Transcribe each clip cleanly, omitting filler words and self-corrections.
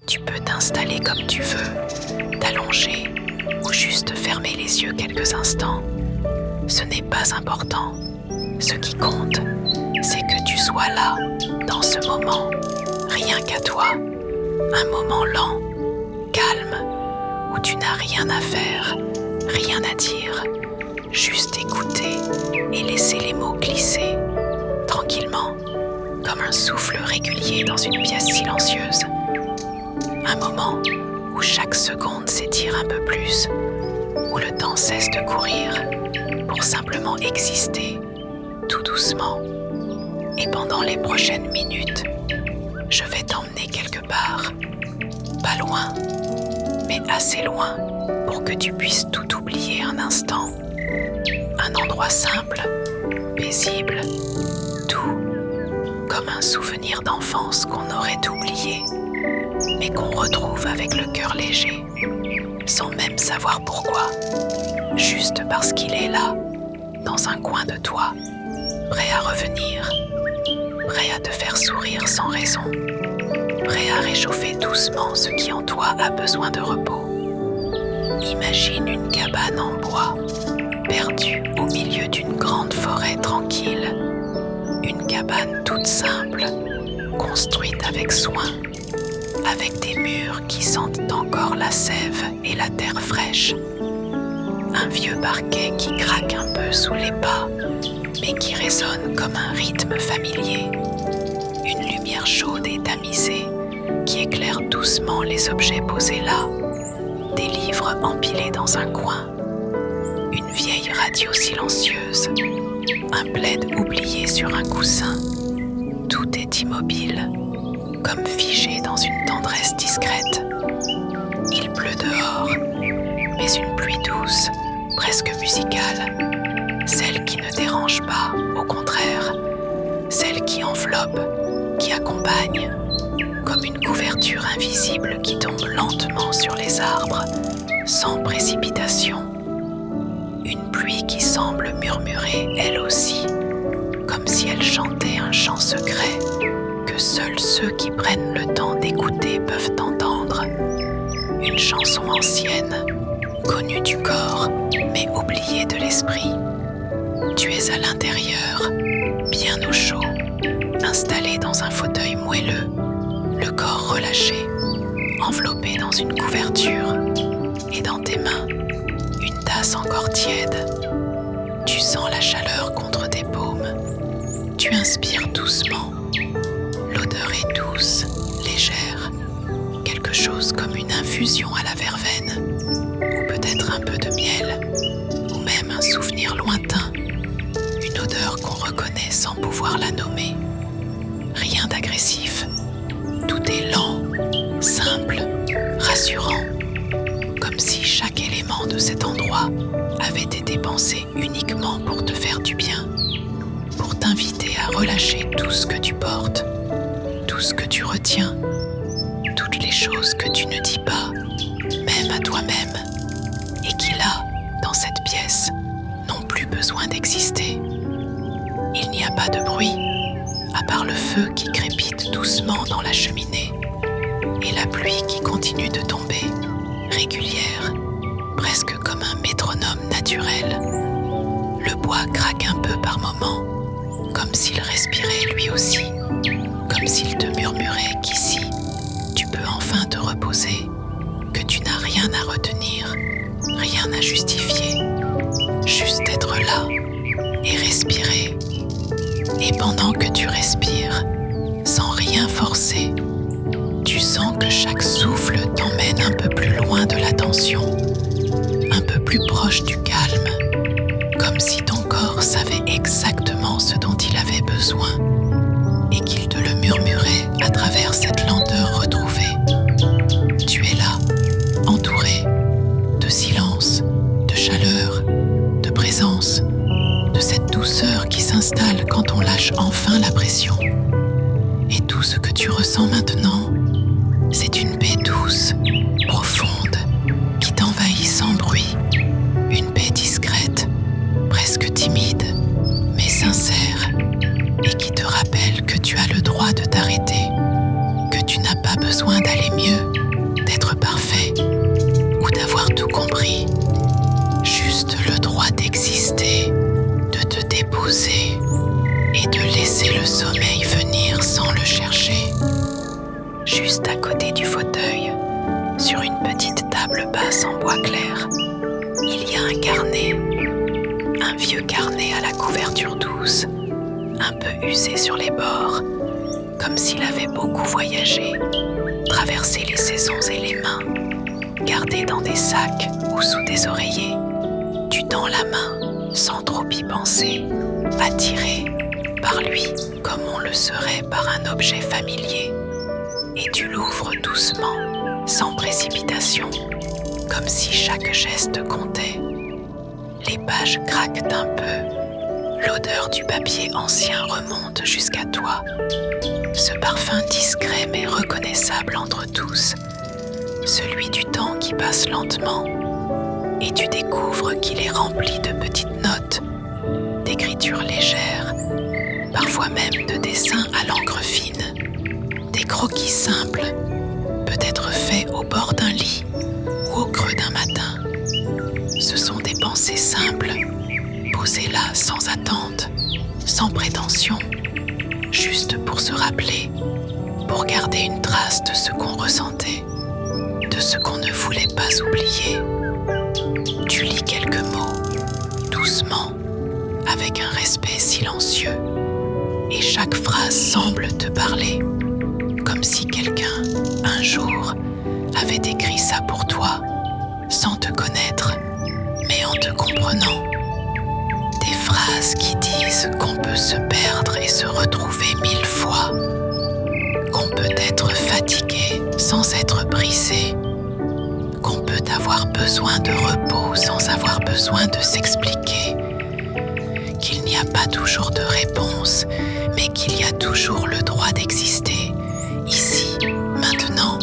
Tu peux t'installer comme tu veux, t'allonger ou juste fermer les yeux quelques instants. Ce n'est pas important. Ce qui compte, c'est que tu sois là, dans ce moment, rien qu'à toi. Un moment lent, calme, où tu n'as rien à faire, rien à dire. Juste écouter et laisser les mots glisser, tranquillement, comme un souffle régulier dans une pièce silencieuse. Un moment où chaque seconde s'étire un peu plus, où le temps cesse de courir pour simplement exister, tout doucement. Et pendant les prochaines minutes, je vais t'emmener quelque part, pas loin, mais assez loin pour que tu puisses tout oublier un instant. Un endroit simple, paisible, doux, comme un souvenir d'enfance qu'on aurait oublié, mais qu'on retrouve avec le cœur léger, sans même savoir pourquoi, juste parce qu'il est là, dans un coin de toi, prêt à revenir, prêt à te faire sourire sans raison, prêt à réchauffer doucement ce qui en toi a besoin de repos. Imagine une cabane en bois, perdue au milieu d'une grande forêt tranquille. Une cabane toute simple, construite avec soin, avec des murs qui sentent encore la sève et la terre fraîche. Un vieux parquet qui craque un peu sous les pas, mais qui résonne comme un rythme familier. Une lumière chaude et tamisée qui éclaire doucement les objets posés là. Des livres empilés dans un coin. Une vieille radio silencieuse. Un plaid oublié sur un coussin. Tout est immobile, comme figé dans une tendresse discrète. Il pleut dehors, mais une pluie douce, presque musicale. Celle qui ne dérange pas, au contraire. Celle qui enveloppe, qui accompagne, comme une couverture invisible qui tombe lentement sur les arbres, sans précipitation. Une pluie qui semble murmurer, elle aussi, comme si elle chantait un chant secret que seuls ceux qui prennent le temps d'écouter peuvent entendre. Une chanson ancienne, connue du corps, mais oubliée de l'esprit. Tu es à l'intérieur, bien au chaud, installé dans un fauteuil moelleux, le corps relâché, enveloppé dans une couverture, et dans tes mains, une tasse encore tiède. Tu sens la chaleur contre tes paumes. Tu inspires doucement. L'odeur est douce, légère, quelque chose comme une infusion à la verveine, ou peut-être un peu de miel, ou même un souvenir lointain, une odeur qu'on reconnaît sans pouvoir la nommer. Rien d'agressif. Tout est lent, simple, rassurant, comme si chaque élément de cet endroit avait été pensé uniquement pour te faire du bien, pour t'inviter à relâcher tout ce que tu portes, tout ce que tu retiens, toutes les choses que tu ne dis pas, même à toi-même, et qui là, dans cette pièce, n'ont plus besoin d'exister. Il n'y a pas de bruit, à part le feu qui crépite doucement dans la cheminée et la pluie qui continue de tomber, régulière, presque comme un métronome naturel. Le bois craque un peu par moments, comme s'il respirait lui aussi, comme s'il te murmurait qu'ici, tu peux enfin te reposer, que tu n'as rien à retenir, rien à justifier, juste être là et respirer. Et pendant que tu respires, sans rien forcer, tu sens que chaque souffle t'emmène un peu plus loin de la tension, un peu plus proche du calme, comme si ton corps savait exactement ce dont il avait besoin et qu'il te le murmurait à travers cette lenteur retrouvée. Tu es là, entouré de silence, de chaleur, de présence, de cette douceur qui s'installe quand on lâche enfin la pression. Et tout ce que tu ressens maintenant, c'est une côté du fauteuil, sur une petite table basse en bois clair, il y a un carnet, un vieux carnet à la couverture douce, un peu usé sur les bords, comme s'il avait beaucoup voyagé, traversé les saisons et les mains, gardé dans des sacs ou sous des oreillers. Tu tends la main, sans trop y penser, attiré par lui comme on le serait par un objet familier, et tu l'ouvres doucement, sans précipitation, comme si chaque geste comptait. Les pages craquent un peu, l'odeur du papier ancien remonte jusqu'à toi. Ce parfum discret mais reconnaissable entre tous, celui du temps qui passe lentement, et tu découvres qu'il est rempli de petites notes, d'écritures légères, parfois même de dessins à l'encre fine, des croquis simples, peut-être faits au bord d'un lit ou au creux d'un matin. Ce sont des pensées simples, posées là sans attente, sans prétention, juste pour se rappeler, pour garder une trace de ce qu'on ressentait, de ce qu'on ne voulait pas oublier. Tu lis quelques mots, doucement, avec un respect silencieux, et chaque phrase semble te parler, comme si quelqu'un, un jour, avait écrit ça pour toi, sans te connaître, mais en te comprenant. Des phrases qui disent qu'on peut se perdre et se retrouver 1000 fois, qu'on peut être fatigué sans être brisé, qu'on peut avoir besoin de repos sans avoir besoin de s'expliquer, qu'il n'y a pas toujours de réponse, mais qu'il y a toujours le droit d'exister, ici, maintenant.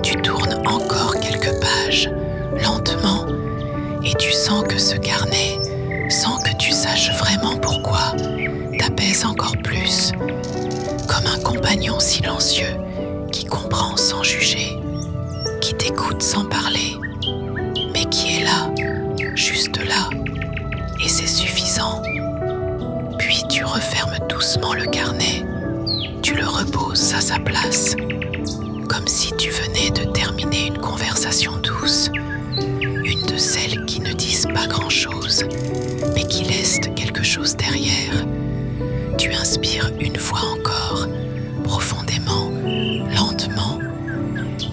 Tu tournes encore quelques pages, lentement, et tu sens que ce carnet, sans que tu saches vraiment pourquoi, t'apaise encore plus, comme un compagnon silencieux qui comprend sans juger, qui t'écoute sans parler, mais qui est là, juste là, et c'est suffisant. Puis tu refermes doucement le carnet, tu le reposes à sa place, comme si tu venais de terminer une conversation douce, une de celles qui ne disent pas grand-chose, mais qui laissent quelque chose derrière. Tu inspires une fois encore, profondément, lentement,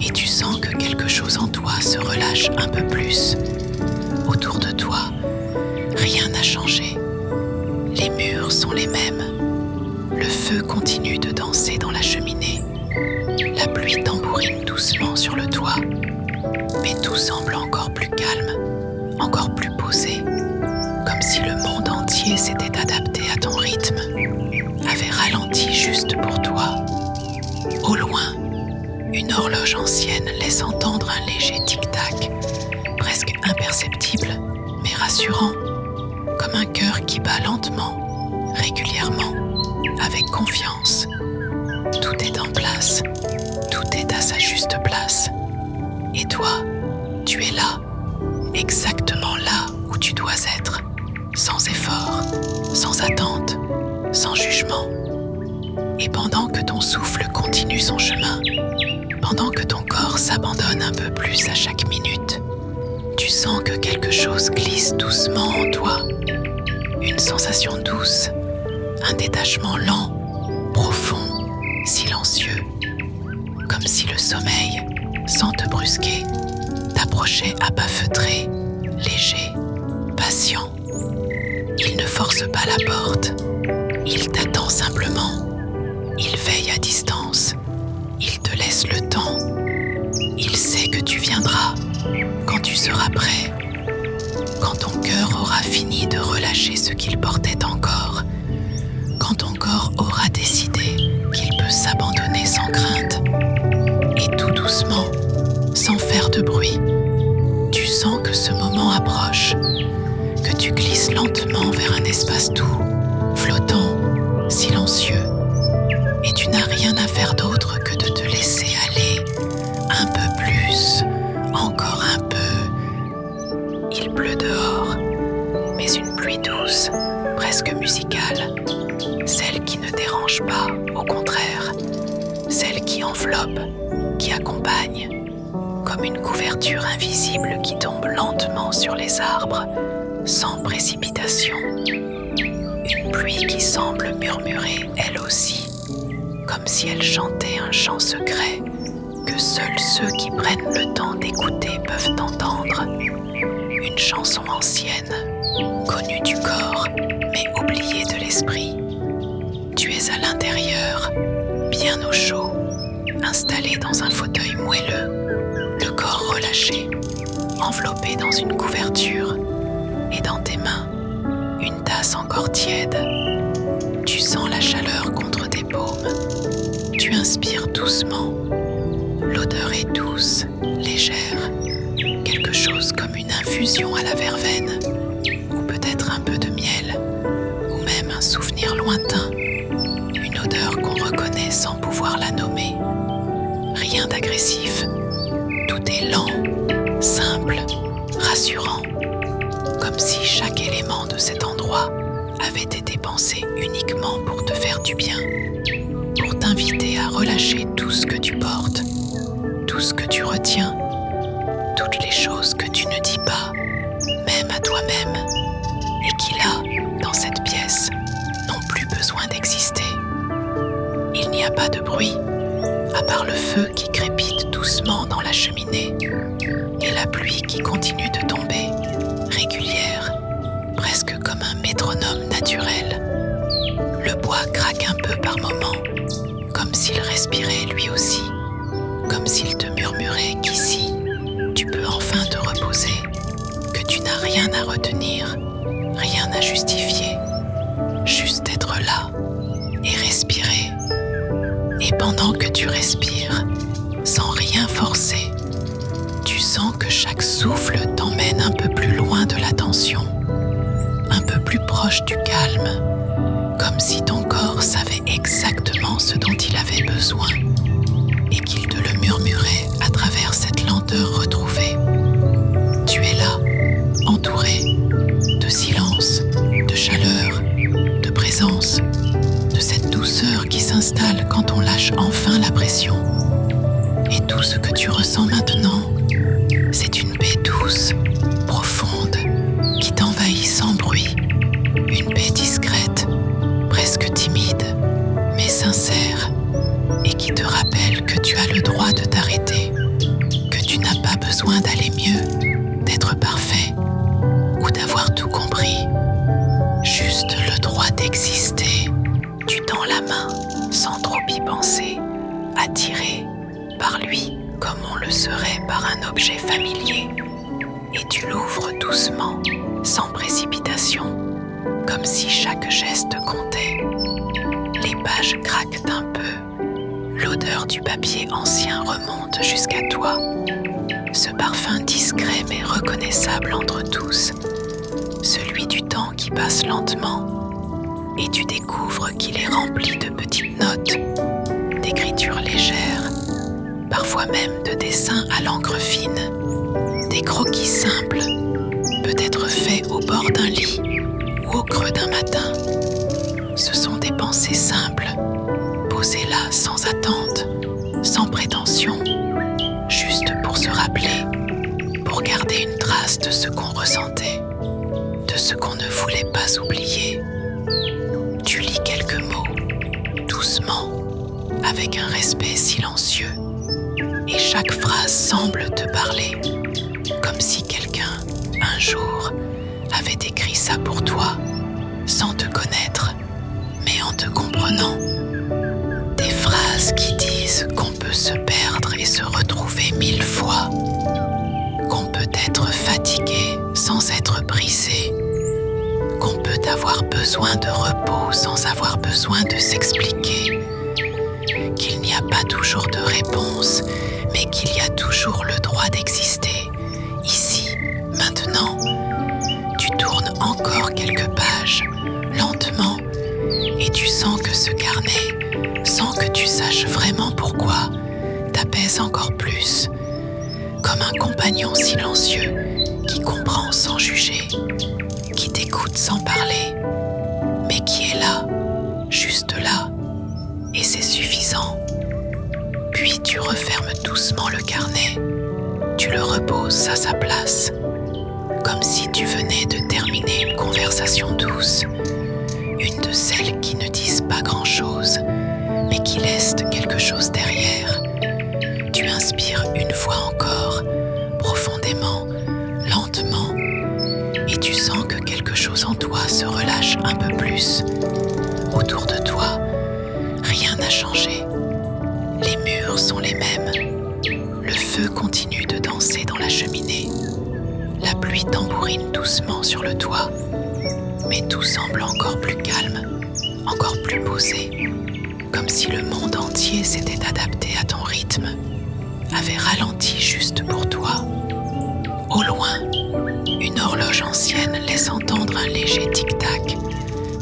et tu sens que quelque chose en toi se relâche un peu plus. Autour de toi, rien n'a changé. Les murs sont les mêmes. Le feu continue de danser dans la cheminée. La pluie tambourine doucement sur le toit. Mais tout semble encore plus calme, encore plus posé, comme si le monde entier s'était adapté à ton rythme, avait ralenti juste pour toi. Au loin, une horloge ancienne laisse entendre un léger tic-tac, presque imperceptible, mais rassurant, comme un cœur qui bat lentement, régulièrement, avec confiance. Tout est en place, tout est à sa juste place. Et toi, tu es là, exactement là où tu dois être, sans effort, sans attente, sans jugement. Et pendant que ton souffle continue son chemin, pendant que ton corps s'abandonne un peu plus à chaque minute, tu sens que quelque chose glisse doucement en toi. Une sensation douce, un détachement lent, profond, silencieux, comme si le sommeil, sans te brusquer, t'approchait à pas feutrés, léger, patient. Il ne force pas la porte, il t'attend simplement, il veille à distance, il te laisse le temps, il sait que tu viendras quand tu seras prêt, quand ton cœur aura fini de relâcher ce qu'il portait encore, quand ton corps aura décidé qu'il peut s'abandonner sans crainte. Et tout doucement, sans faire de bruit, tu sens que ce moment approche, que tu glisses lentement vers un espace doux, flottant, silencieux, et tu n'as rien à faire d'autre que de te laisser aller, un peu plus, encore un peu. Il pleut dehors, mais une pluie douce, presque musicale, celle qui ne dérange pas, au contraire, celle qui enveloppe, une couverture invisible qui tombe lentement sur les arbres, sans précipitation. Une pluie qui semble murmurer elle aussi, comme si elle chantait un chant secret que seuls ceux qui prennent le temps d'écouter peuvent entendre. Une chanson ancienne, connue du corps, mais oubliée de l'esprit. Tu es à l'intérieur, bien au chaud, installé dans un fauteuil moelleux, le corps relâché, enveloppé dans une couverture, et dans tes mains, une tasse encore tiède. Tu sens la chaleur contre tes paumes. Tu inspires doucement. L'odeur est douce, légère, quelque chose comme une infusion à la verveine, ou peut-être un peu de miel, ou même un souvenir lointain, une odeur qu'on reconnaît sans pouvoir la nommer. Rien d'agressif, tout est lent, simple, rassurant, comme si chaque élément de cet endroit avait été pensé uniquement pour te faire du bien, pour t'inviter à relâcher tout ce que tu portes, tout ce que tu retiens, toutes les choses que tu ne dis pas, même à toi-même, et qui là, dans cette pièce, n'ont plus besoin d'exister. Il n'y a pas de bruit, à part le feu qui crépite doucement dans la cheminée, et la pluie qui continue de tomber, régulière, presque comme un métronome naturel. Le bois craque un peu par moments, comme s'il respirait lui aussi, comme s'il te murmurait qu'ici, tu peux enfin te reposer, que tu n'as rien à retenir, rien à justifier, juste être là et respirer. Et pendant que tu respires, sans rien forcer, tu sens que chaque souffle t'emmène un peu plus loin de la tension, un peu plus proche du calme, comme si ton corps savait exactement ce dont il avait besoin et qu'il te le murmurait à travers cette lenteur retrouvée. Tu es là, entouré de silence, de chaleur, de présence, de cette douceur qui s'installe quand on lâche enfin la pression. Et tout ce que tu ressens maintenant, c'est une paix douce, profonde, qui t'envahit sans bruit. Une paix discrète, presque timide, mais sincère, et qui te rappelle que tu as le droit de t'arrêter, que tu n'as pas besoin d'aller mieux, d'être parfait, ou d'avoir tout compris. Juste le droit d'exister. Tu tends la main, sans trop y penser, attiré par lui comme on le serait par un objet familier, et tu l'ouvres doucement, sans précipitation, comme si chaque geste comptait. Les pages craquent un peu, l'odeur du papier ancien remonte jusqu'à toi, ce parfum discret mais reconnaissable entre tous, celui du temps qui passe lentement, et tu découvres qu'il est rempli de petites notes, d'écritures légères, parfois même de dessins à l'encre fine, des croquis simples, peut-être faits au bord d'un lit ou au creux d'un matin. Ce sont des pensées simples, posées là sans attente, sans prétention, juste pour se rappeler, pour garder une trace de ce qu'on ressentait, de ce qu'on ne voulait pas oublier. Tu lis quelques mots, doucement, avec un respect silencieux, et chaque phrase semble te parler, comme si quelqu'un, un jour, avait écrit ça pour toi, sans te connaître, mais en te comprenant. Des phrases qui disent qu'on peut se perdre et se retrouver 1000 fois, qu'on peut être fatigué sans être brisé, qu'on peut avoir besoin de repos sans avoir besoin de s'expliquer, qu'il n'y a pas toujours de réponse, mais qu'il y a toujours le droit d'exister, ici, maintenant. Tu tournes encore quelques pages, lentement, et tu sens que ce carnet, sans que tu saches vraiment pourquoi, t'apaise encore plus, comme un compagnon silencieux qui comprend sans juger, qui t'écoute sans parler, mais qui est là, juste là, et c'est suffisant. Puis tu refermes doucement le carnet, tu tu le reposes à sa place, comme si tu venais de terminer une conversation douce, une de celles qui ne disent pas grand-chose, mais qui laissent quelque chose derrière. Tu inspires une fois encore, profondément, lentement, et tu sens que quelque chose en toi se relâche un peu plus. Autour de toi, rien n'a changé. Les murs sont les mêmes. Le feu continue de danser dans la cheminée. La pluie tambourine doucement sur le toit. Mais tout semble encore plus calme, encore plus posé, comme si le monde entier s'était adapté à ton rythme, avait ralenti juste pour toi. Au loin, une horloge ancienne laisse entendre un léger tic-tac,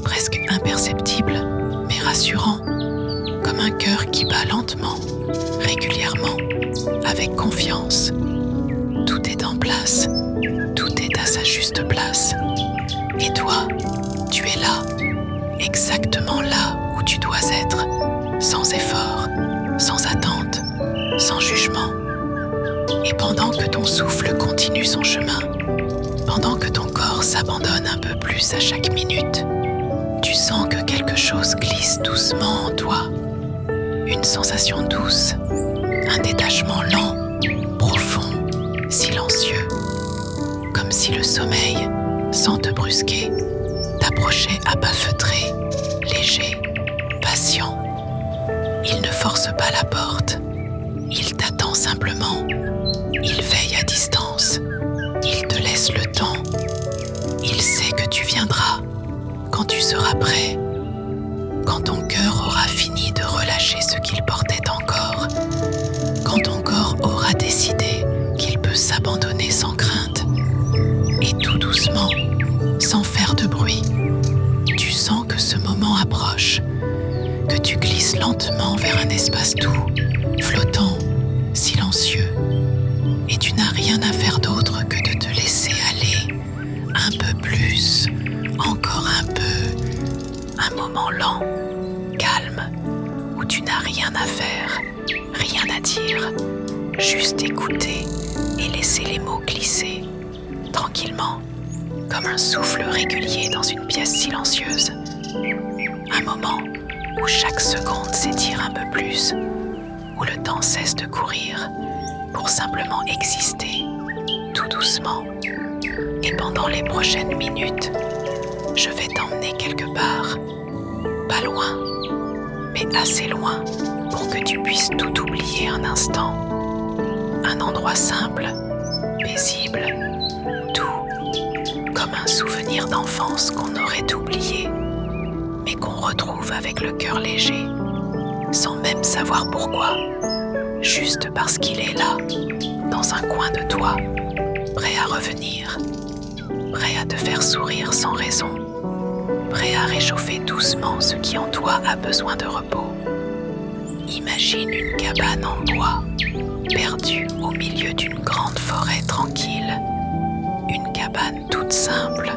presque imperceptible, mais rassurant, comme un cœur qui bat lentement, régulièrement, avec confiance. Tout est en place, tout est à sa juste place. Et toi, tu es là, exactement là où tu dois être, sans effort, sans attente, sans jugement. Et pendant que ton souffle continue son chemin, pendant que ton corps s'abandonne un peu plus à chaque minute, tu sens que quelque chose glisse doucement en toi. Une sensation douce, un détachement lent, profond, silencieux, comme si le sommeil, sans te brusquer, t'approchait à pas feutrés, léger, patient. Il ne force pas la porte, il t'attend simplement, il veille à distance, il te laisse le temps, il sait que tu viendras quand tu seras prêt, quand ton cœur aura fini de relâcher ce qu'il portait encore, quand ton corps aura décidé qu'il peut s'abandonner sans crainte. Et tout doucement, sans faire de bruit, tu sens que ce moment approche, que tu glisses lentement vers un espace doux, flottant, silencieux, et tu n'as rien à faire d'autre que de te laisser aller, un peu plus, encore un peu, un moment lent, calme, où tu n'as rien à faire, rien à dire, juste écouter et laisser les mots glisser, tranquillement, comme un souffle régulier dans une pièce silencieuse. Un moment où chaque seconde s'étire un peu plus, où le temps cesse de courir pour simplement exister, tout doucement. Et pendant les prochaines minutes, je vais t'emmener quelque part, pas loin, mais assez loin pour que tu puisses tout oublier un instant. Un endroit simple, paisible, doux, comme un souvenir d'enfance qu'on aurait oublié, mais qu'on retrouve avec le cœur léger, sans même savoir pourquoi, juste parce qu'il est là, dans un coin de toi, prêt à revenir, prêt à te faire sourire sans raison, prêt à réchauffer doucement ce qui en toi a besoin de repos. Imagine une cabane en bois, perdue au milieu d'une grande forêt tranquille. Une cabane toute simple,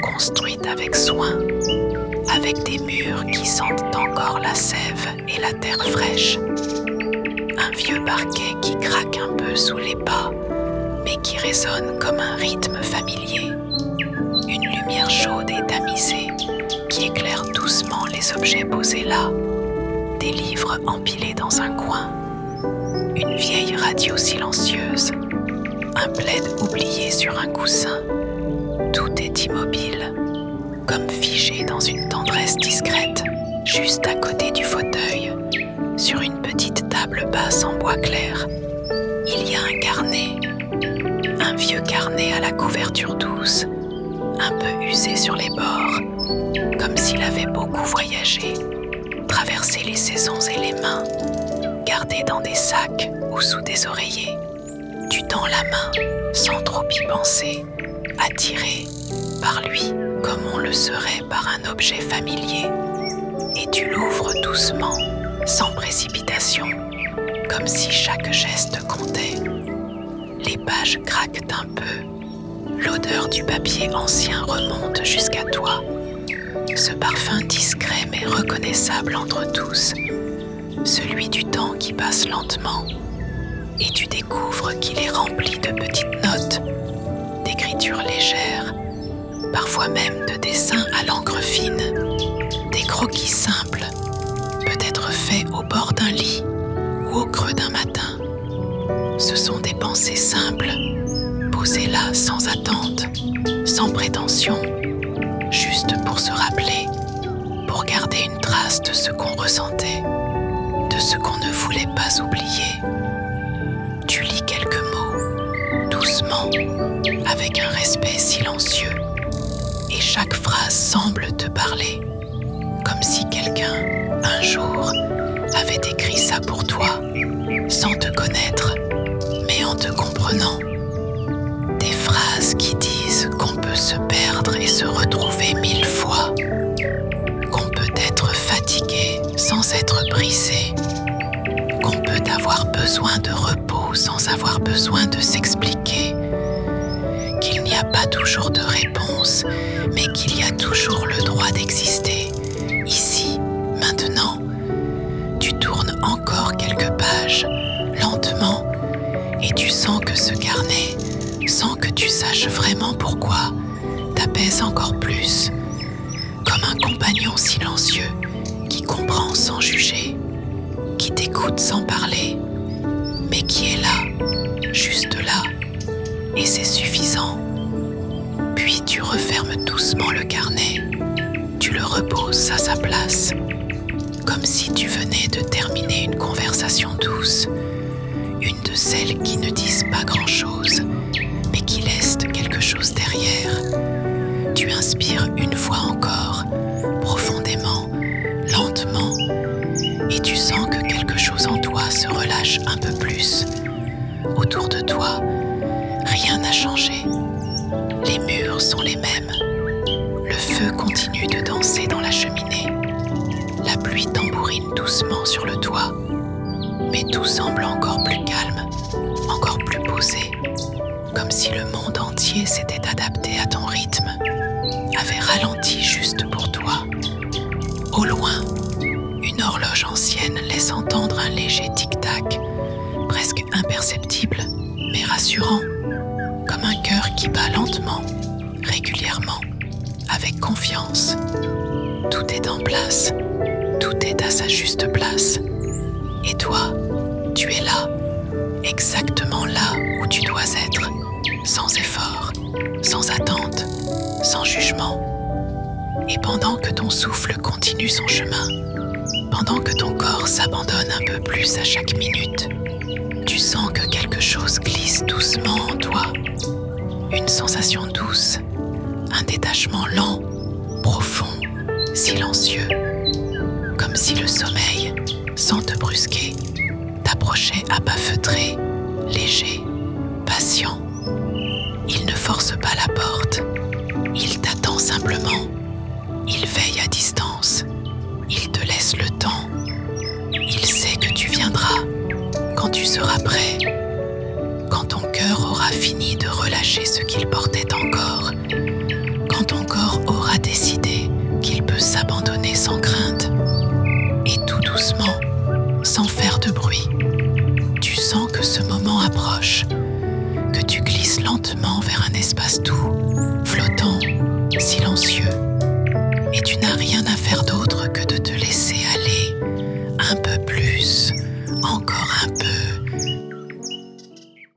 construite avec soin, avec des murs qui sentent encore la sève et la terre fraîche. Un vieux parquet qui craque un peu sous les pas, mais qui résonne comme un rythme familier. Une lumière chaude et tamisée qui éclaire doucement les objets posés là. Des livres empilés dans un coin. Une vieille radio silencieuse. Un plaid oublié sur un coussin. Tout est immobile, comme figé dans une tendresse discrète, juste à côté du fauteuil, sur une petite table basse en bois clair. Il y a un carnet, un vieux carnet à la couverture douce, un peu usé sur les bords, comme s'il avait beaucoup voyagé, traversé les saisons et les mains, gardé dans des sacs ou sous des oreillers. Tu tends la main sans trop y penser, attiré par lui comme on le serait par un objet familier, et tu l'ouvres doucement, sans précipitation, comme si chaque geste comptait. Les pages craquent un peu, l'odeur du papier ancien remonte jusqu'à toi. Ce parfum discret mais reconnaissable entre tous, celui du temps qui passe lentement, et tu découvres découvres qu'il est rempli de petites notes, d'écritures légères, parfois même de dessins à l'encre fine, des croquis simples, peut-être faits au bord d'un lit ou au creux d'un matin. Ce sont des pensées simples, posées là sans attente, sans prétention, juste pour se rappeler, pour garder une trace de ce qu'on ressentait, de ce qu'on ne voulait pas oublier. Tu lis quelques mots, doucement, avec un respect silencieux, et chaque phrase semble te parler, comme si quelqu'un, un jour, avait écrit ça pour toi, sans te connaître, mais en te comprenant. Des phrases qui disent qu'on peut se perdre et se retrouver 1000 fois, qu'on peut être fatigué sans être brisé, qu'on peut avoir besoin de repos sans avoir besoin de s'expliquer, qu'il n'y a pas toujours de réponse, mais qu'il y a toujours le droit d'exister, ici, maintenant. Tu tournes encore quelques pages, lentement, et tu sens que ce carnet, sans que tu saches vraiment pourquoi, t'apaise encore plus, comme un compagnon silencieux qui comprend sans juger, qui t'écoute sans parler, mais qui est là, juste là, et c'est suffisant. Puis tu refermes doucement le carnet, tu le reposes à sa place, comme si tu venais de terminer une conversation douce, une de celles qui ne disent pas grand-chose, mais qui laissent quelque chose derrière. Tu inspires une fois encore, profondément, lentement, et tu sens que quelque chose en toi se relâche un peu plus. Autour de toi, rien n'a changé. Les murs sont les mêmes. Le feu continue de danser dans la cheminée. La pluie tambourine doucement sur le toit. Mais tout semble encore plus calme, encore plus posé, comme si le monde entier s'était adapté à ton rythme, avait ralenti juste pour toi. Au loin, une horloge ancienne laisse entendre un léger tic-tac, presque imperceptible, mais rassurant, comme un cœur qui bat lentement, régulièrement, avec confiance. Tout est en place, tout est à sa juste place. Et toi, tu es là, exactement là où tu dois être, sans effort, sans attente, sans jugement. Et pendant que ton souffle continue son chemin, pendant que ton corps s'abandonne un peu plus à chaque minute, tu sens que quelque chose glisse doucement en toi. Une sensation douce, un détachement lent, profond, silencieux, comme si le sommeil, sans te brusquer, t'approchait à pas feutrés, léger, patient. Il ne force pas la porte, il t'attend simplement, il veille à distance, il te laisse le temps, il sait que tu viendras quand tu seras prêt, quand ton cœur aura fini de relâcher ce qu'il portait encore, quand ton corps aura décidé qu'il peut s'abandonner sans crainte. Et tout doucement, sans faire de bruit, tu sens que ce moment approche, que tu glisses lentement vers un espace doux, flottant, silencieux, et tu n'as rien à faire d'autre que de te laisser aller, un peu plus, encore un peu,